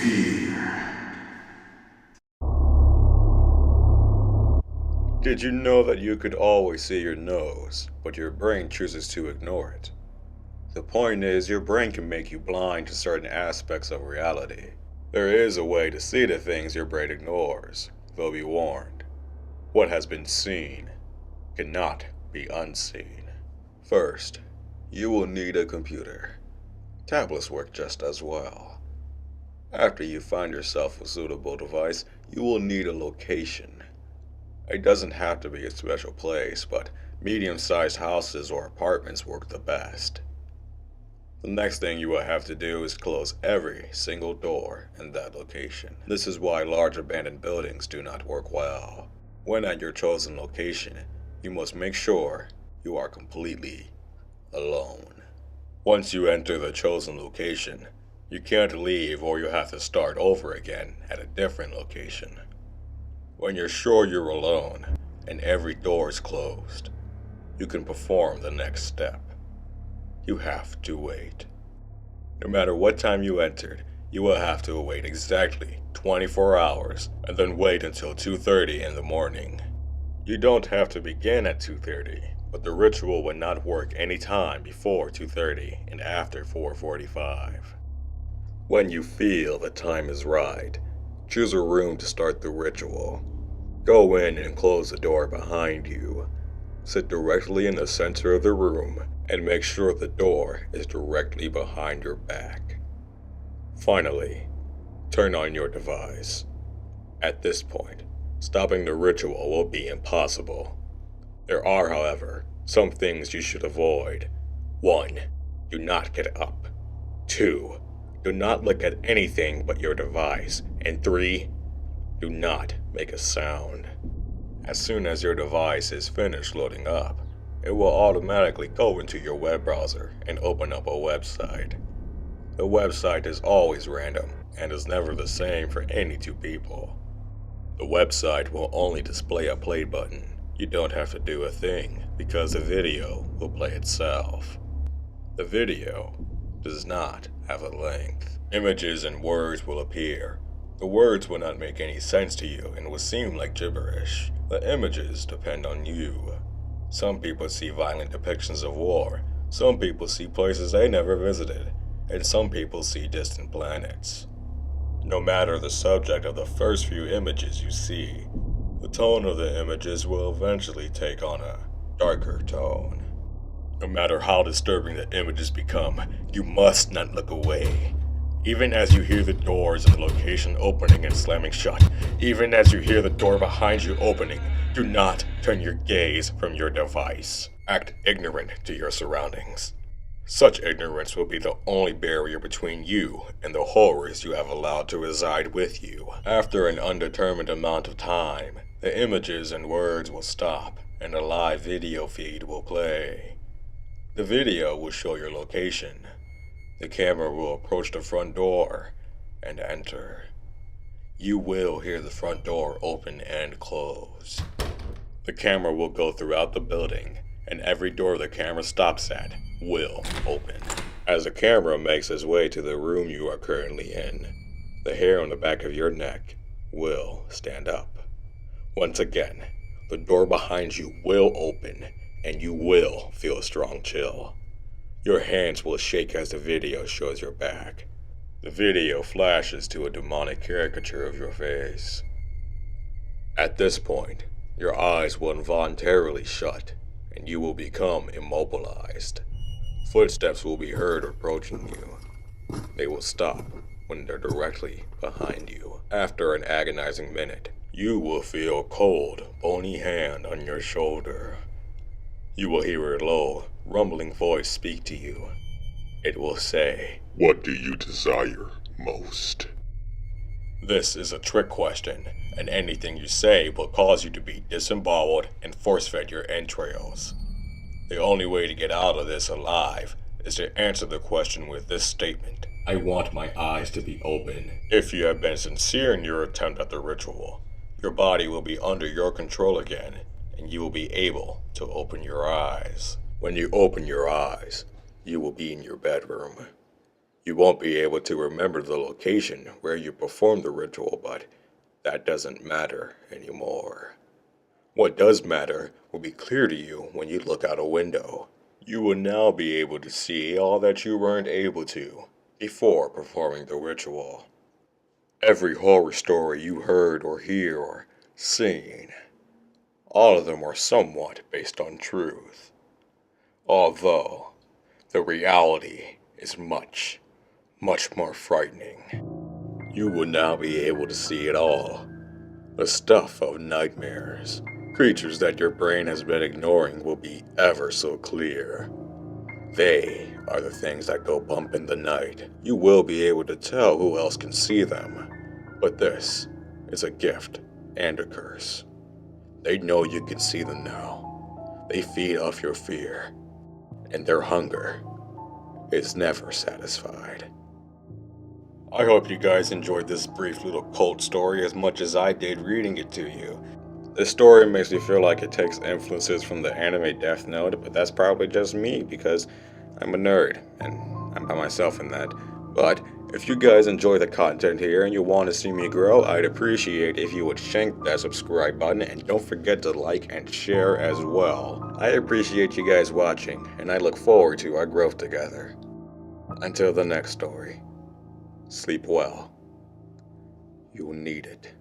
fear. Did you know that you could always see your nose, but your brain chooses to ignore it? The point is, your brain can make you blind to certain aspects of reality. There is a way to see the things your brain ignores, though be warned. What has been seen cannot be unseen. First, you will need a computer. Tablets work just as well. After you find yourself a suitable device, you will need a location. It doesn't have to be a special place, but medium-sized houses or apartments work the best. The next thing you will have to do is close every single door in that location. This is why large abandoned buildings do not work well. When at your chosen location, you must make sure you are completely alone. Once you enter the chosen location, you can't leave or you'll have to start over again at a different location. When you're sure you're alone and every door is closed, you can perform the next step. You have to wait. No matter what time you entered, you will have to wait exactly 24 hours and then wait until 2:30 in the morning. You don't have to begin at 2:30, but the ritual would not work any time before 2:30 and after 4:45. When you feel the time is right, choose a room to start the ritual. Go in and close the door behind you. Sit directly in the center of the room and make sure the door is directly behind your back. Finally, turn on your device. At this point, stopping the ritual will be impossible. There are, however, some things you should avoid. 1. Do not get up. 2. Do not look at anything but your device. And 3. Do not make a sound. As soon as your device is finished loading up, it will automatically go into your web browser and open up a website. The website is always random and is never the same for any two people. The website will only display a play button. You don't have to do a thing because the video will play itself. The video does not have a length. Images and words will appear. The words will not make any sense to you and will seem like gibberish. The images depend on you. Some people see violent depictions of war, some people see places they never visited, and some people see distant planets. No matter the subject of the first few images you see, the tone of the images will eventually take on a darker tone. No matter how disturbing the images become, you must not look away. Even as you hear the doors in the location opening and slamming shut, even as you hear the door behind you opening, do not turn your gaze from your device. Act ignorant to your surroundings. Such ignorance will be the only barrier between you and the horrors you have allowed to reside with you. After an undetermined amount of time, the images and words will stop and a live video feed will play. The video will show your location. The camera will approach the front door and enter. You will hear the front door open and close. The camera will go throughout the building, and every door the camera stops at will open. As the camera makes its way to the room you are currently in, the hair on the back of your neck will stand up. Once again, the door behind you will open, and you will feel a strong chill. Your hands will shake as the video shows your back. The video flashes to a demonic caricature of your face. At this point, your eyes will involuntarily shut, and you will become immobilized. Footsteps will be heard approaching you. They will stop when they're directly behind you. After an agonizing minute, you will feel a cold, bony hand on your shoulder. You will hear a low, rumbling voice speak to you. It will say, What do you desire most? This is a trick question, and anything you say will cause you to be disemboweled and force-fed your entrails. The only way to get out of this alive is to answer the question with this statement: I want my eyes to be open. If you have been sincere in your attempt at the ritual, your body will be under your control again, and you will be able to open your eyes. When you open your eyes, you will be in your bedroom. You won't be able to remember the location where you performed the ritual, but that doesn't matter anymore. What does matter will be clear to you when you look out a window. You will now be able to see all that you weren't able to before performing the ritual. Every horror story you heard or hear or seen, all of them are somewhat based on truth. Although, the reality is much, much more frightening. You will now be able to see it all. The stuff of nightmares. Creatures that your brain has been ignoring will be ever so clear. They are the things that go bump in the night. You will be able to tell who else can see them. But this is a gift and a curse. They know you can see them now. They feed off your fear. And their hunger is never satisfied. I hope you guys enjoyed this brief little cult story as much as I did reading it to you. This story makes me feel like it takes influences from the anime Death Note, but that's probably just me because I'm a nerd and I'm by myself in that. But if you guys enjoy the content here and you want to see me grow, I'd appreciate if you would shank that subscribe button and don't forget to like and share as well. I appreciate you guys watching and I look forward to our growth together. Until the next story, sleep well. You'll need it.